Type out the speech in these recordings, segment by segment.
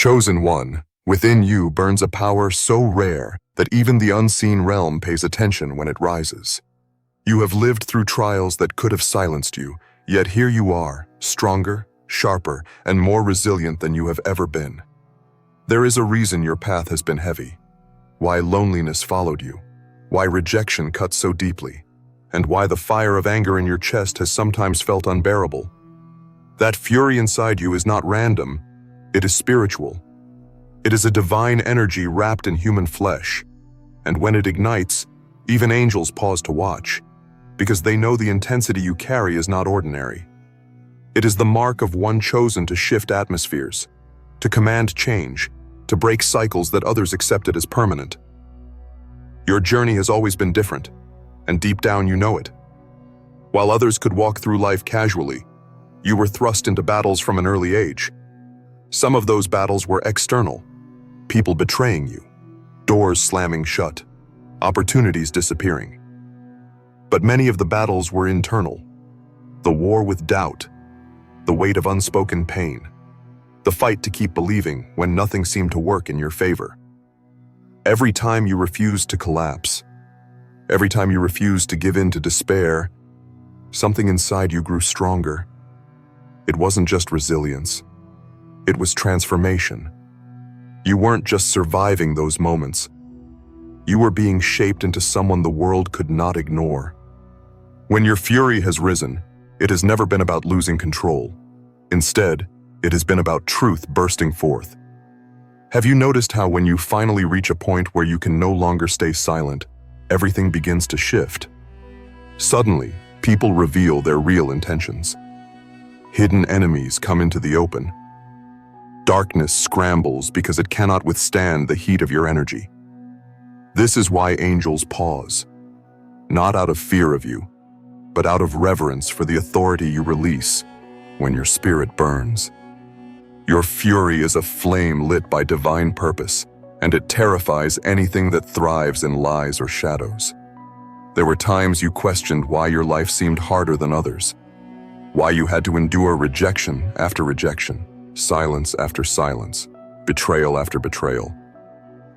Chosen one, within you burns a power so rare that even the unseen realm pays attention when it rises. You have lived through trials that could have silenced you, yet here you are, stronger, sharper, and more resilient than you have ever been. There is a reason your path has been heavy, why loneliness followed you, why rejection cut so deeply, and why the fire of anger in your chest has sometimes felt unbearable. That fury inside you is not random, it is spiritual. It is a divine energy wrapped in human flesh, and when it ignites, even angels pause to watch, because they know the intensity you carry is not ordinary. It is the mark of one chosen to shift atmospheres, to command change, to break cycles that others accepted as permanent. Your journey has always been different, and deep down you know it. While others could walk through life casually, you were thrust into battles from an early age. Some of those battles were external, people betraying you, doors slamming shut, opportunities disappearing. But many of the battles were internal. The war with doubt, the weight of unspoken pain, the fight to keep believing when nothing seemed to work in your favor. Every time you refused to collapse, every time you refused to give in to despair, something inside you grew stronger. It wasn't just resilience, it was transformation. You weren't just surviving those moments. You were being shaped into someone the world could not ignore. When your fury has risen, it has never been about losing control. Instead, it has been about truth bursting forth. Have you noticed how when you finally reach a point where you can no longer stay silent, everything begins to shift? Suddenly, people reveal their real intentions. Hidden enemies come into the open. Darkness scrambles because it cannot withstand the heat of your energy. This is why angels pause, not out of fear of you, but out of reverence for the authority you release when your spirit burns. Your fury is a flame lit by divine purpose, and it terrifies anything that thrives in lies or shadows. There were times you questioned why your life seemed harder than others, why you had to endure rejection after rejection, silence after silence, betrayal after betrayal.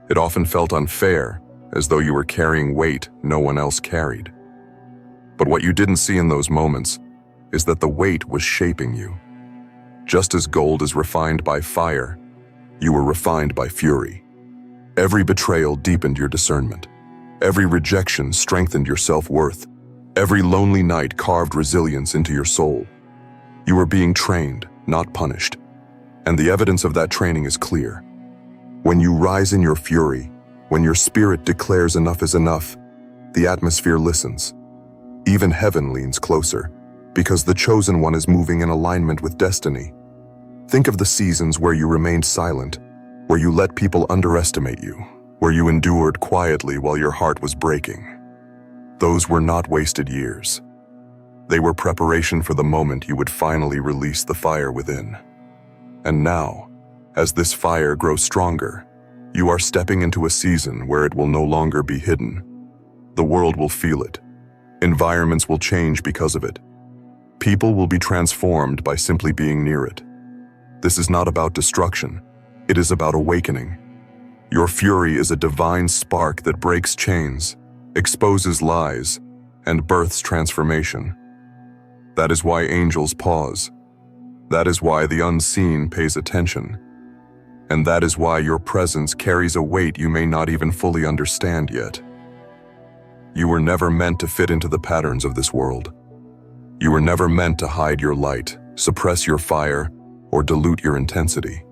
It often felt unfair, as though you were carrying weight no one else carried. But what you didn't see in those moments is that the weight was shaping you. Just as gold is refined by fire, you were refined by fury. Every betrayal deepened your discernment. Every rejection strengthened your self-worth. Every lonely night carved resilience into your soul. You were being trained, not punished. And the evidence of that training is clear. When you rise in your fury, when your spirit declares enough is enough, the atmosphere listens. Even heaven leans closer, because the chosen one is moving in alignment with destiny. Think of the seasons where you remained silent, where you let people underestimate you, where you endured quietly while your heart was breaking. Those were not wasted years. They were preparation for the moment you would finally release the fire within. And now, as this fire grows stronger, you are stepping into a season where it will no longer be hidden. The world will feel it. Environments will change because of it. People will be transformed by simply being near it. This is not about destruction. It is about awakening. Your fury is a divine spark that breaks chains, exposes lies, and births transformation. That is why angels pause. That is why the unseen pays attention. And that is why your presence carries a weight you may not even fully understand yet. You were never meant to fit into the patterns of this world. You were never meant to hide your light, suppress your fire, or dilute your intensity.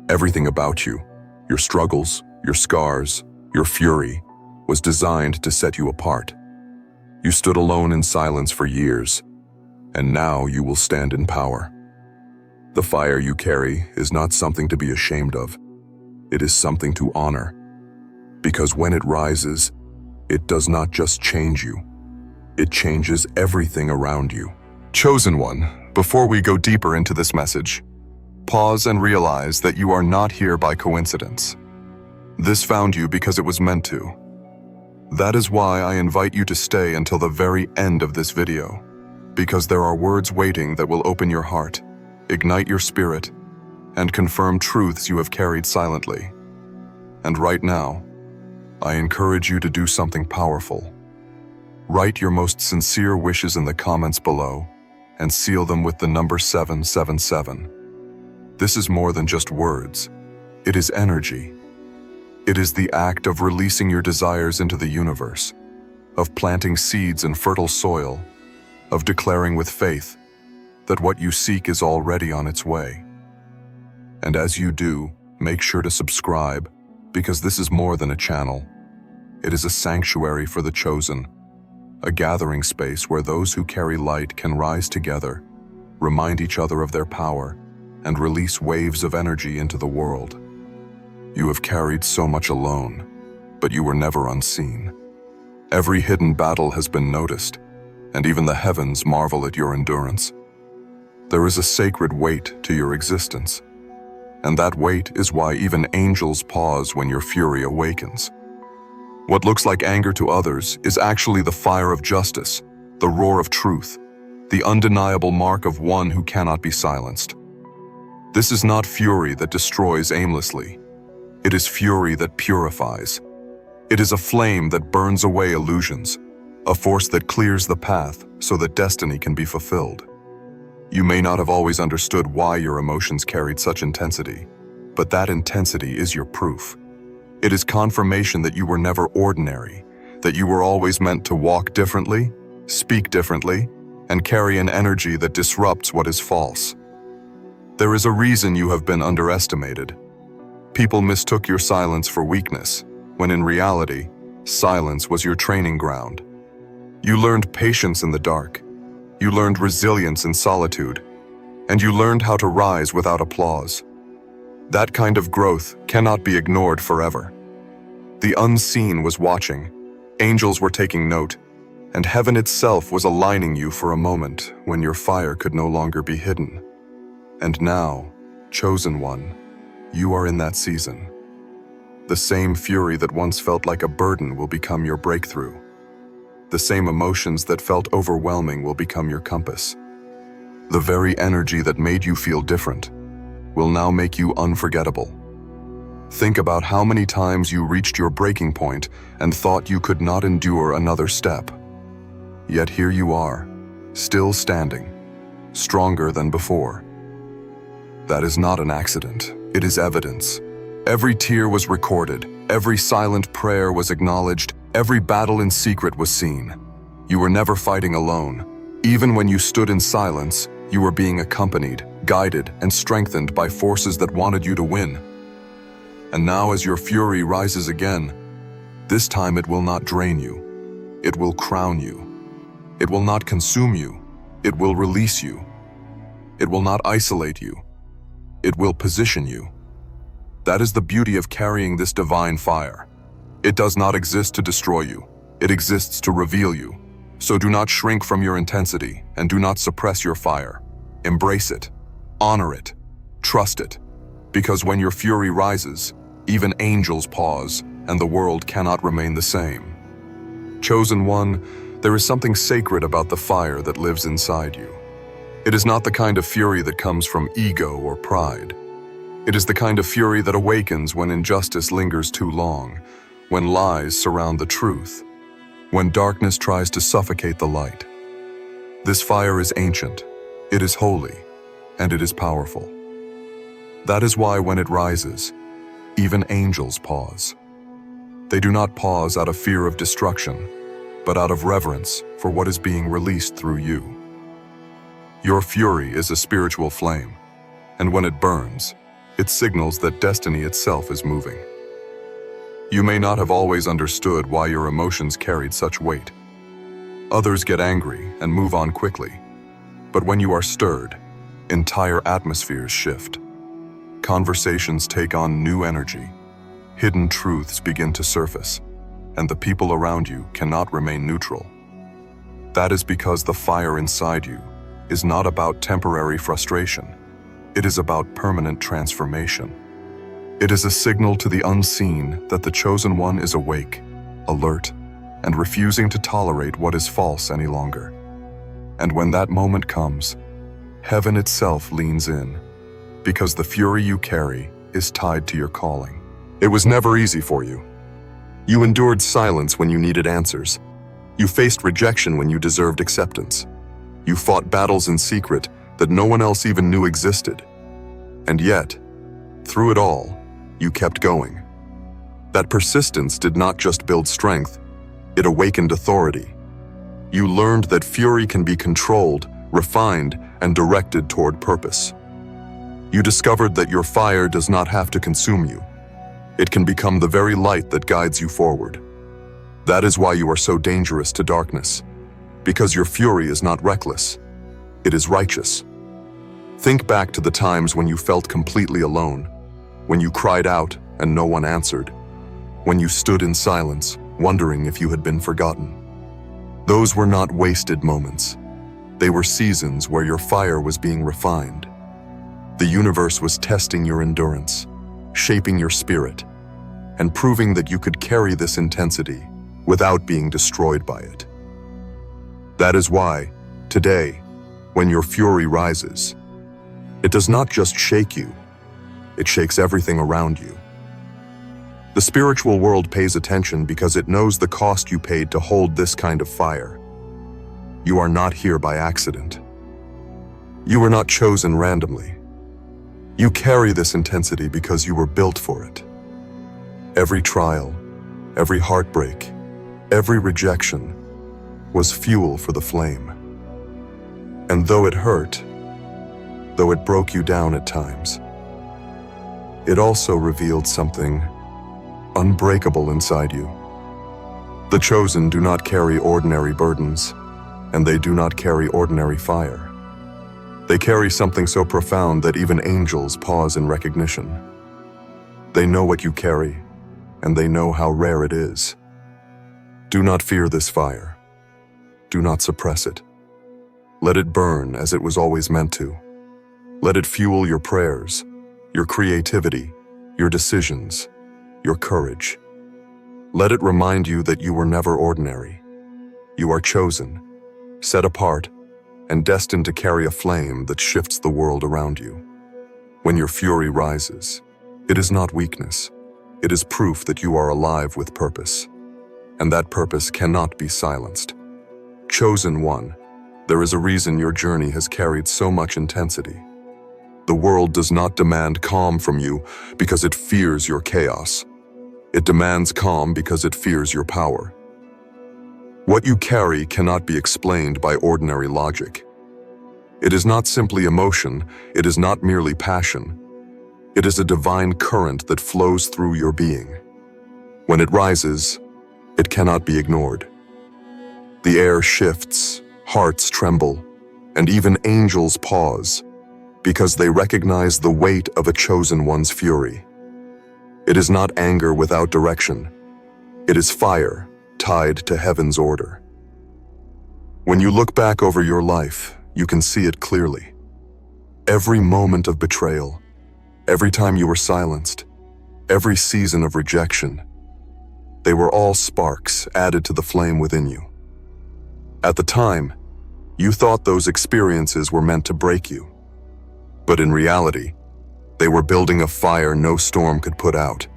Everything about you, your struggles, your scars, your fury, was designed to set you apart. You stood alone in silence for years, and now you will stand in power. The fire you carry is not something to be ashamed of. It is something to honor. Because when it rises, it does not just change you. It changes everything around you. Chosen one, before we go deeper into this message, pause and realize that you are not here by coincidence. This found you because it was meant to. That is why I invite you to stay until the very end of this video, because there are words waiting that will open your heart, ignite your spirit, and confirm truths you have carried silently. And right now, I encourage you to do something powerful. Write your most sincere wishes in the comments below and seal them with the number 777. This is more than just words. It is energy. It is the act of releasing your desires into the universe, of planting seeds in fertile soil, of declaring with faith that what you seek is already on its way. And as you do, make sure to subscribe, because this is more than a channel. It is a sanctuary for the chosen, a gathering space where those who carry light can rise together, remind each other of their power, and release waves of energy into the world. You have carried so much alone, but you were never unseen. Every hidden battle has been noticed, and even the heavens marvel at your endurance. There is a sacred weight to your existence, and that weight is why even angels pause when your fury awakens. What looks like anger to others is actually the fire of justice, the roar of truth, the undeniable mark of one who cannot be silenced. This is not fury that destroys aimlessly. It is fury that purifies. It is a flame that burns away illusions, a force that clears the path so that destiny can be fulfilled. You may not have always understood why your emotions carried such intensity, but that intensity is your proof. It is confirmation that you were never ordinary, that you were always meant to walk differently, speak differently, and carry an energy that disrupts what is false. There is a reason you have been underestimated. People mistook your silence for weakness, when in reality, silence was your training ground. You learned patience in the dark. You learned resilience in solitude, and you learned how to rise without applause. That kind of growth cannot be ignored forever. The unseen was watching, angels were taking note, and heaven itself was aligning you for a moment when your fire could no longer be hidden. And now, chosen one, you are in that season. The same fury that once felt like a burden will become your breakthrough. The same emotions that felt overwhelming will become your compass. The very energy that made you feel different will now make you unforgettable. Think about how many times you reached your breaking point and thought you could not endure another step. Yet here you are, still standing, stronger than before. That is not an accident, it is evidence. Every tear was recorded, every silent prayer was acknowledged, every battle in secret was seen. You were never fighting alone. Even when you stood in silence, you were being accompanied, guided, and strengthened by forces that wanted you to win. And now as your fury rises again, this time it will not drain you. It will crown you. It will not consume you. It will release you. It will not isolate you. It will position you. That is the beauty of carrying this divine fire. It does not exist to destroy you. It exists to reveal you. So do not shrink from your intensity and do not suppress your fire. Embrace it. Honor it. Trust it. Because when your fury rises, even angels pause and the world cannot remain the same. Chosen one, there is something sacred about the fire that lives inside you. It is not the kind of fury that comes from ego or pride. It is the kind of fury that awakens when injustice lingers too long, when lies surround the truth, when darkness tries to suffocate the light. This fire is ancient, it is holy, and it is powerful. That is why when it rises, even angels pause. They do not pause out of fear of destruction, but out of reverence for what is being released through you. Your fury is a spiritual flame, and when it burns, it signals that destiny itself is moving. You may not have always understood why your emotions carried such weight. Others get angry and move on quickly, but when you are stirred, entire atmospheres shift. Conversations take on new energy, hidden truths begin to surface, and the people around you cannot remain neutral. That is because the fire inside you is not about temporary frustration. It is about permanent transformation. It is a signal to the unseen that the chosen one is awake, alert, and refusing to tolerate what is false any longer. And when that moment comes, heaven itself leans in. because the fury you carry is tied to your calling. It was never easy for you. You endured silence when you needed answers. You faced rejection when you deserved acceptance. You fought battles in secret that no one else even knew existed. And yet, through it all, you kept going. That persistence did not just build strength, it awakened authority. You learned that fury can be controlled, refined, and directed toward purpose. You discovered that your fire does not have to consume you. It can become the very light that guides you forward. That is why you are so dangerous to darkness, because your fury is not reckless, it is righteous. Think back to the times when you felt completely alone, when you cried out and no one answered, when you stood in silence, wondering if you had been forgotten. Those were not wasted moments. They were seasons where your fire was being refined. The universe was testing your endurance, shaping your spirit, and proving that you could carry this intensity without being destroyed by it. That is why, today, when your fury rises, it does not just shake you, it shakes everything around you. The spiritual world pays attention because it knows the cost you paid to hold this kind of fire. You are not here by accident. You were not chosen randomly. You carry this intensity because you were built for it. Every trial, every heartbreak, every rejection was fuel for the flame. And though it hurt, though it broke you down at times, it also revealed something unbreakable inside you. The chosen do not carry ordinary burdens, and they do not carry ordinary fire. They carry something so profound that even angels pause in recognition. They know what you carry, and they know how rare it is. Do not fear this fire. Do not suppress it. Let it burn as it was always meant to. Let it fuel your prayers, your creativity, your decisions, your courage. Let it remind you that you were never ordinary. You are chosen, set apart, and destined to carry a flame that shifts the world around you. When your fury rises, it is not weakness. It is proof that you are alive with purpose, and that purpose cannot be silenced. Chosen one, there is a reason your journey has carried so much intensity. The world does not demand calm from you because it fears your chaos. It demands calm because it fears your power. What you carry cannot be explained by ordinary logic. It is not simply emotion, it is not merely passion. It is a divine current that flows through your being. When it rises, it cannot be ignored. The air shifts, hearts tremble, and even angels pause, because they recognize the weight of a chosen one's fury. It is not anger without direction. It is fire tied to heaven's order. When you look back over your life, you can see it clearly. Every moment of betrayal, every time you were silenced, every season of rejection, they were all sparks added to the flame within you. At the time, you thought those experiences were meant to break you. But in reality, they were building a fire no storm could put out.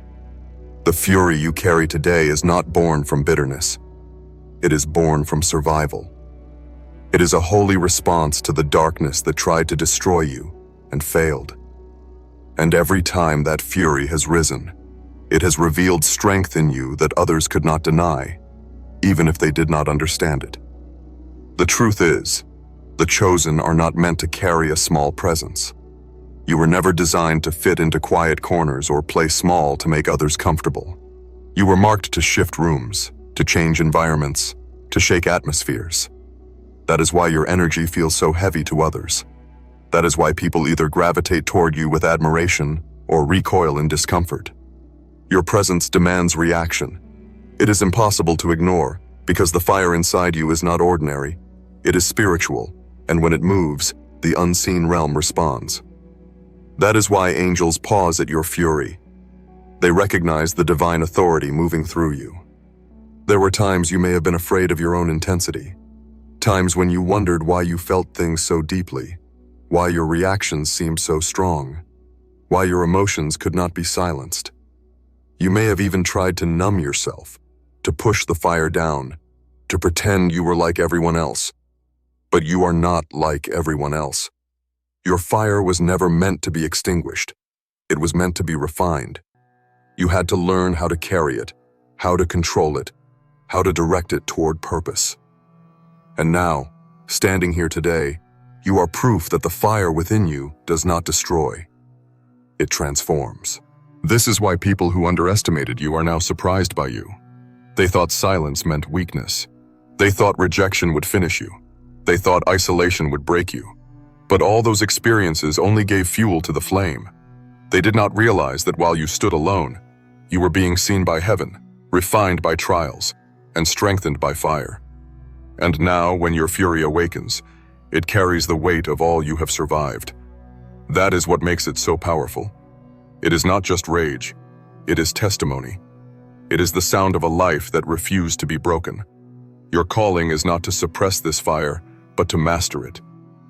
The fury you carry today is not born from bitterness. It is born from survival. It is a holy response to the darkness that tried to destroy you and failed. And every time that fury has risen, it has revealed strength in you that others could not deny, even if they did not understand it. The truth is, the chosen are not meant to carry a small presence. You were never designed to fit into quiet corners or play small to make others comfortable. You were marked to shift rooms, to change environments, to shake atmospheres. That is why your energy feels so heavy to others. That is why people either gravitate toward you with admiration or recoil in discomfort. Your presence demands reaction. It is impossible to ignore because the fire inside you is not ordinary. It is spiritual, and when it moves, the unseen realm responds. That is why angels pause at your fury. They recognize the divine authority moving through you. There were times you may have been afraid of your own intensity. Times when you wondered why you felt things so deeply, why your reactions seemed so strong. why your emotions could not be silenced. You may have even tried to numb yourself, to push the fire down, to pretend you were like everyone else. But you are not like everyone else. Your fire was never meant to be extinguished. It was meant to be refined. You had to learn how to carry it, how to control it, how to direct it toward purpose. And now, standing here today, you are proof that the fire within you does not destroy. It transforms. This is why people who underestimated you are now surprised by you. They thought silence meant weakness. They thought rejection would finish you. They thought isolation would break you. But all those experiences only gave fuel to the flame. They did not realize that while you stood alone, you were being seen by heaven, refined by trials, and strengthened by fire. And now, when your fury awakens, it carries the weight of all you have survived. That is what makes it so powerful. It is not just rage, it is testimony. It is the sound of a life that refused to be broken. Your calling is not to suppress this fire, but to master it,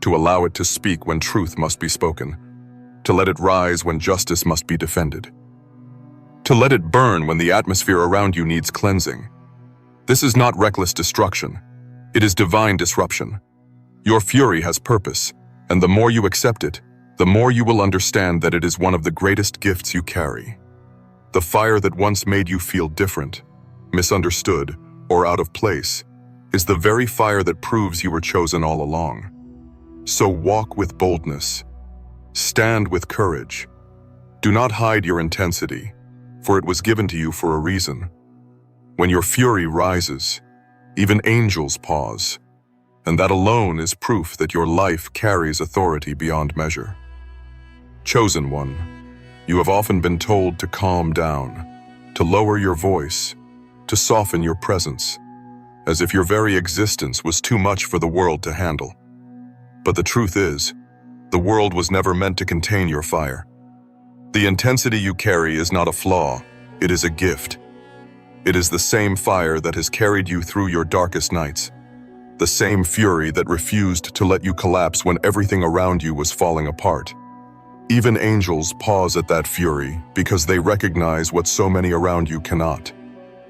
to allow it to speak when truth must be spoken, to let it rise when justice must be defended, to let it burn when the atmosphere around you needs cleansing. This is not reckless destruction. It is divine disruption. Your fury has purpose, and the more you accept it, the more you will understand that it is one of the greatest gifts you carry. The fire that once made you feel different, misunderstood, or out of place is the very fire that proves you were chosen all along. So walk with boldness. Stand with courage. Do not hide your intensity, for it was given to you for a reason. When your fury rises, even angels pause, and that alone is proof that your life carries authority beyond measure. Chosen one, you have often been told to calm down, to lower your voice, to soften your presence, as if your very existence was too much for the world to handle. But the truth is, the world was never meant to contain your fire. The intensity you carry is not a flaw, it is a gift. It is the same fire that has carried you through your darkest nights, the same fury that refused to let you collapse when everything around you was falling apart. Even angels pause at that fury because they recognize what so many around you cannot,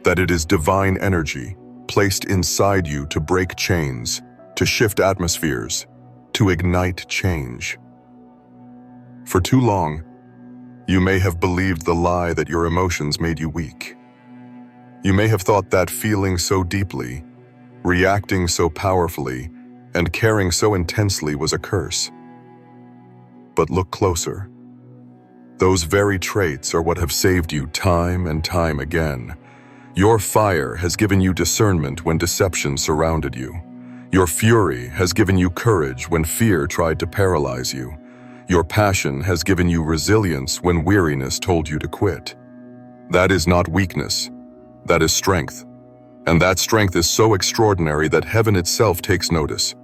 that it is divine energy placed inside you to break chains, to shift atmospheres, to ignite change. For too long, you may have believed the lie that your emotions made you weak. You may have thought that feeling so deeply, reacting so powerfully, and caring so intensely was a curse. But look closer. Those very traits are what have saved you time and time again. Your fire has given you discernment when deception surrounded you. Your fury has given you courage when fear tried to paralyze you. Your passion has given you resilience when weariness told you to quit. That is not weakness. That is strength. And that strength is so extraordinary that heaven itself takes notice.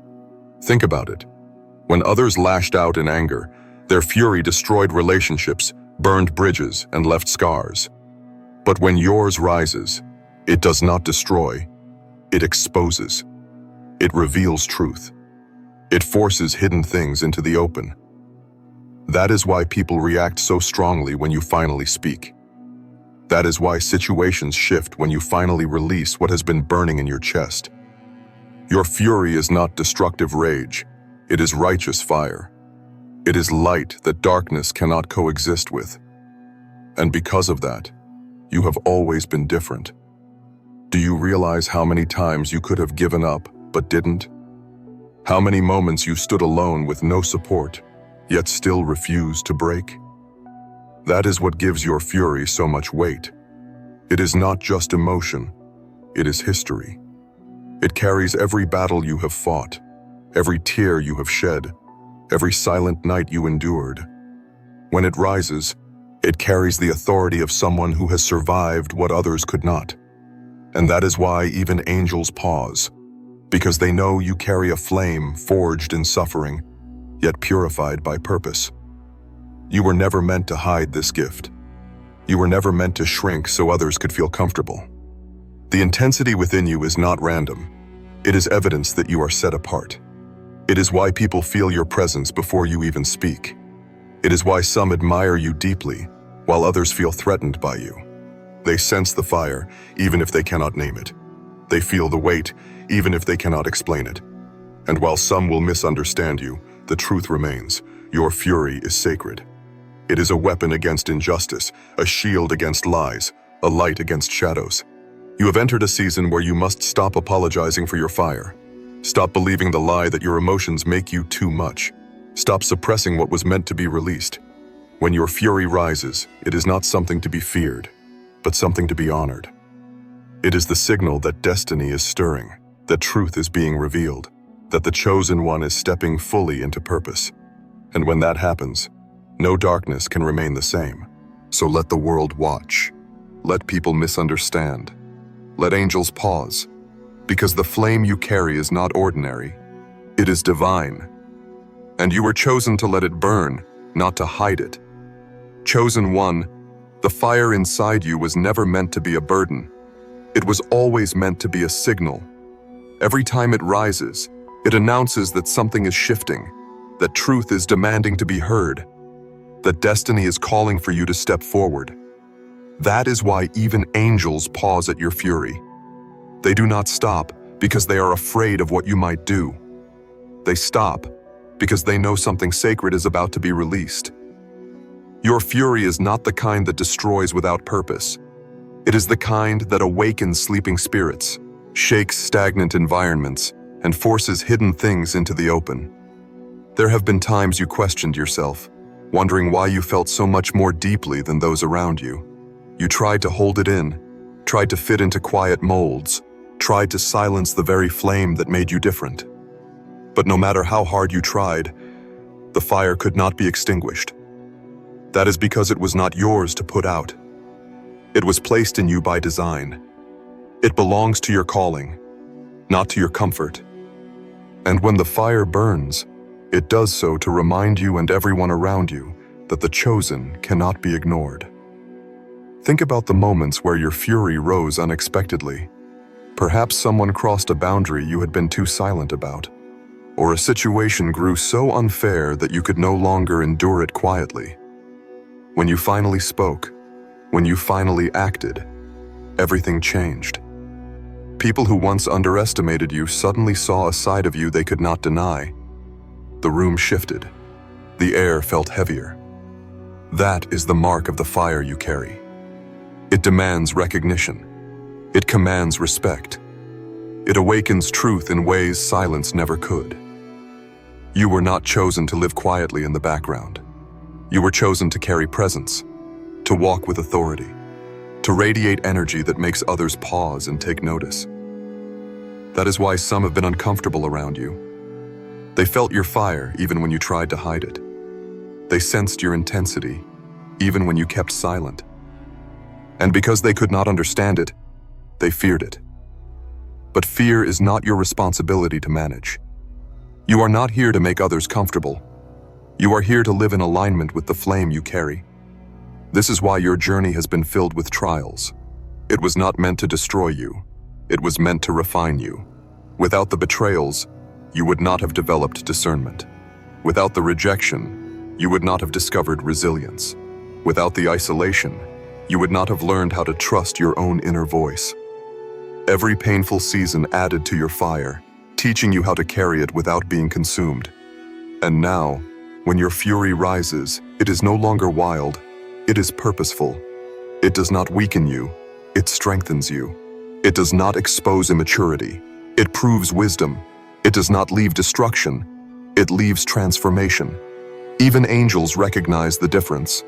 Think about it. When others lashed out in anger, their fury destroyed relationships, burned bridges, and left scars. But when yours rises, it does not destroy, it exposes. It reveals truth. It forces hidden things into the open. That is why people react so strongly when you finally speak. That is why situations shift when you finally release what has been burning in your chest. Your fury is not destructive rage, it is righteous fire. It is light that darkness cannot coexist with. And because of that, you have always been different. Do you realize how many times you could have given up but didn't? How many moments you stood alone with no support, yet still refused to break? That is what gives your fury so much weight. It is not just emotion, it is history. It carries every battle you have fought, every tear you have shed, every silent night you endured. When it rises, it carries the authority of someone who has survived what others could not. And that is why even angels pause, because they know you carry a flame forged in suffering, yet purified by purpose. You were never meant to hide this gift. You were never meant to shrink so others could feel comfortable. The intensity within you is not random. It is evidence that you are set apart. It is why people feel your presence before you even speak. It is why some admire you deeply, while others feel threatened by you. They sense the fire, even if they cannot name it. They feel the weight, even if they cannot explain it. And while some will misunderstand you, the truth remains. Your fury is sacred. It is a weapon against injustice, a shield against lies, a light against shadows. You have entered a season where you must stop apologizing for your fire. Stop believing the lie that your emotions make you too much. Stop suppressing what was meant to be released. When your fury rises, it is not something to be feared, but something to be honored. It is the signal that destiny is stirring, that truth is being revealed, that the chosen one is stepping fully into purpose. And when that happens, no darkness can remain the same. So let the world watch. Let people misunderstand. Let angels pause. Because the flame you carry is not ordinary. It is divine. And you were chosen to let it burn, not to hide it. Chosen one, the fire inside you was never meant to be a burden. It was always meant to be a signal. Every time it rises, it announces that something is shifting, that truth is demanding to be heard, that destiny is calling for you to step forward. That is why even angels pause at your fury. They do not stop because they are afraid of what you might do. They stop because they know something sacred is about to be released. Your fury is not the kind that destroys without purpose. It is the kind that awakens sleeping spirits, shakes stagnant environments, and forces hidden things into the open. There have been times you questioned yourself, wondering why you felt so much more deeply than those around you. You tried to hold it in, tried to fit into quiet molds, tried to silence the very flame that made you different. But no matter how hard you tried, the fire could not be extinguished. That is because it was not yours to put out. It was placed in you by design. It belongs to your calling, not to your comfort. And when the fire burns, it does so to remind you and everyone around you that the chosen cannot be ignored. Think about the moments where your fury rose unexpectedly. Perhaps someone crossed a boundary you had been too silent about, or a situation grew so unfair that you could no longer endure it quietly. When you finally spoke, when you finally acted, everything changed. People who once underestimated you suddenly saw a side of you they could not deny. The room shifted. The air felt heavier. That is the mark of the fire you carry. It demands recognition. It commands respect. It awakens truth in ways silence never could. You were not chosen to live quietly in the background. You were chosen to carry presence, to walk with authority, to radiate energy that makes others pause and take notice. That is why some have been uncomfortable around you. They felt your fire even when you tried to hide it. They sensed your intensity even when you kept silent. And because they could not understand it, they feared it. But fear is not your responsibility to manage. You are not here to make others comfortable. You are here to live in alignment with the flame you carry. This is why your journey has been filled with trials. It was not meant to destroy you. It was meant to refine you. Without the betrayals, you would not have developed discernment. Without the rejection, you would not have discovered resilience. Without the isolation, you would not have learned how to trust your own inner voice. Every painful season added to your fire, teaching you how to carry it without being consumed. And now, when your fury rises, it is no longer wild, it is purposeful. It does not weaken you, it strengthens you. It does not expose immaturity, it proves wisdom. It does not leave destruction, it leaves transformation. Even angels recognize the difference.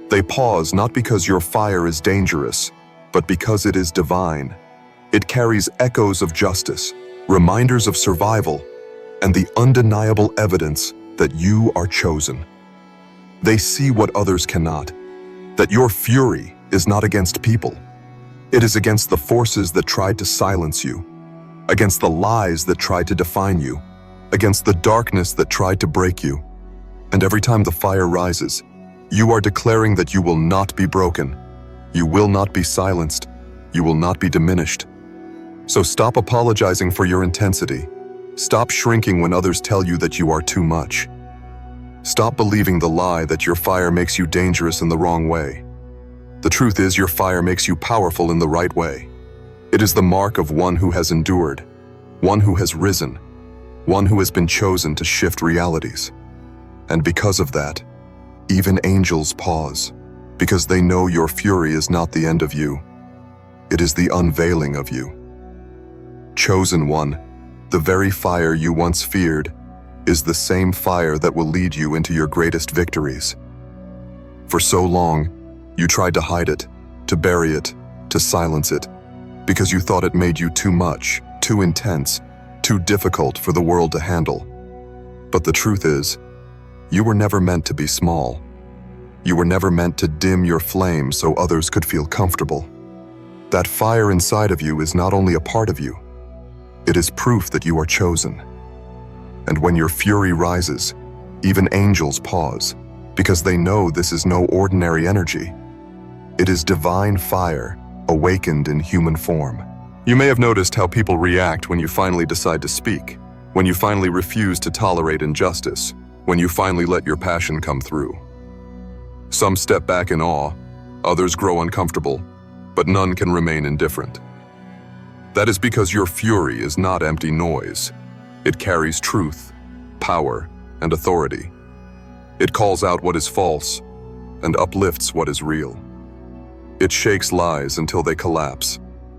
They pause not because your fire is dangerous, but because it is divine. It carries echoes of justice, reminders of survival, and the undeniable evidence that you are chosen. They see what others cannot, that your fury is not against people. It is against the forces that tried to silence you, against the lies that tried to define you, against the darkness that tried to break you. And every time the fire rises, you are declaring that you will not be broken, you will not be silenced, you will not be diminished. So stop apologizing for your intensity. Stop shrinking when others tell you that you are too much. Stop believing the lie that your fire makes you dangerous in the wrong way. The truth is, your fire makes you powerful in the right way. It is the mark of one who has endured, one who has risen, one who has been chosen to shift realities. And because of that, even angels pause, because they know your fury is not the end of you. It is the unveiling of you. Chosen one, the very fire you once feared, is the same fire that will lead you into your greatest victories. For so long, you tried to hide it, to bury it, to silence it, because you thought it made you too much, too intense, too difficult for the world to handle. But the truth is, you were never meant to be small. You were never meant to dim your flame so others could feel comfortable. That fire inside of you is not only a part of you, it is proof that you are chosen. And when your fury rises, even angels pause, because they know this is no ordinary energy. It is divine fire, awakened in human form. You may have noticed how people react when you finally decide to speak, when you finally refuse to tolerate injustice, when you finally let your passion come through. Some step back in awe, others grow uncomfortable, but none can remain indifferent. That is because your fury is not empty noise. It carries truth, power, and authority. It calls out what is false and uplifts what is real. It shakes lies until they collapse,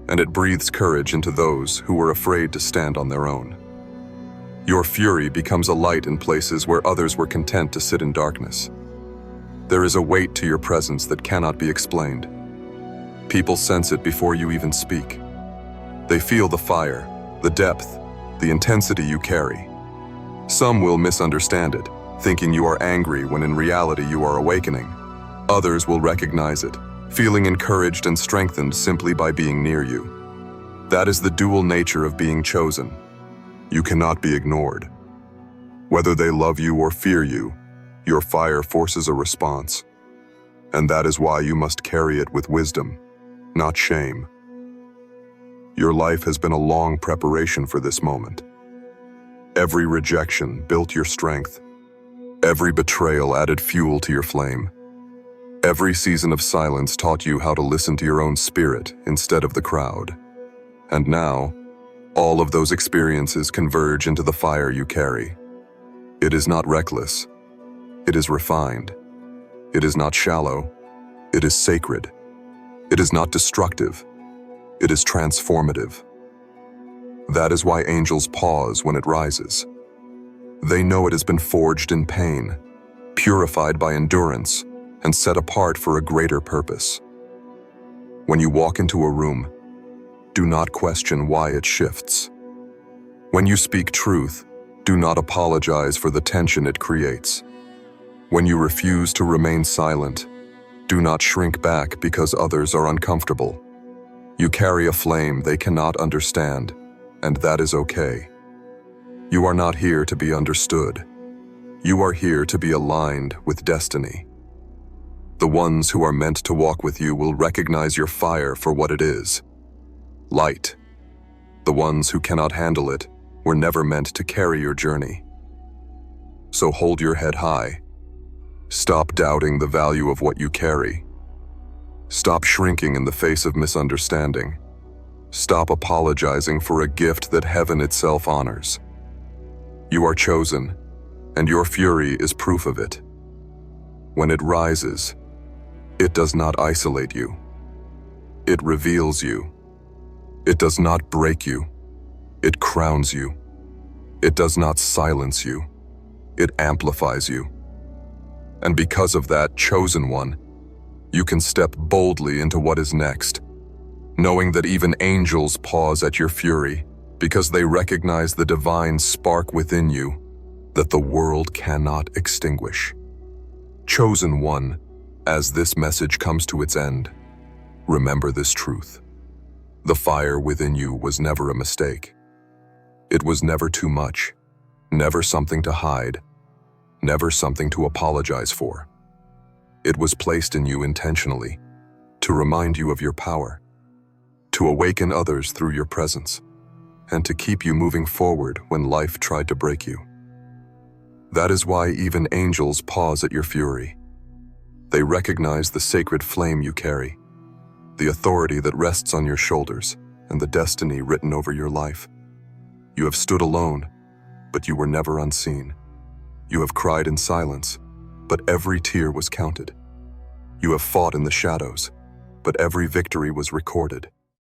and it breathes courage into those who were afraid to stand on their own. Your fury becomes a light in places where others were content to sit in darkness. There is a weight to your presence that cannot be explained. People sense it before you even speak. They feel the fire, the depth, the intensity you carry. Some will misunderstand it, thinking you are angry when in reality you are awakening. Others will recognize it, feeling encouraged and strengthened simply by being near you. That is the dual nature of being chosen. You cannot be ignored. Whether they love you or fear you, your fire forces a response. And that is why you must carry it with wisdom, not shame. Your life has been a long preparation for this moment. Every rejection built your strength. Every betrayal added fuel to your flame. Every season of silence taught you how to listen to your own spirit instead of the crowd. And now, all of those experiences converge into the fire you carry. It is not reckless. It is refined. It is not shallow. It is sacred. It is not destructive. It is transformative. That is why angels pause when it rises. They know it has been forged in pain, purified by endurance, and set apart for a greater purpose. When you walk into a room, do not question why it shifts. When you speak truth, do not apologize for the tension it creates. When you refuse to remain silent, do not shrink back because others are uncomfortable. You carry a flame they cannot understand, and that is okay. You are not here to be understood. You are here to be aligned with destiny. The ones who are meant to walk with you will recognize your fire for what it is: light. The ones who cannot handle it were never meant to carry your journey. So hold your head high. Stop doubting the value of what you carry. Stop shrinking in the face of misunderstanding. Stop apologizing for a gift that heaven itself honors. You are chosen, and your fury is proof of it. When it rises, it does not isolate you. It reveals you. It does not break you. It crowns you. It does not silence you. It amplifies you. And because of that, chosen one, you can step boldly into what is next, knowing that even angels pause at your fury because they recognize the divine spark within you that the world cannot extinguish. Chosen one, as this message comes to its end, remember this truth. The fire within you was never a mistake. It was never too much, never something to hide, never something to apologize for. It was placed in you intentionally, to remind you of your power, to awaken others through your presence, and to keep you moving forward when life tried to break you. That is why even angels pause at your fury. They recognize the sacred flame you carry, the authority that rests on your shoulders, and the destiny written over your life. You have stood alone, but you were never unseen. You have cried in silence, but every tear was counted. You have fought in the shadows, but every victory was recorded.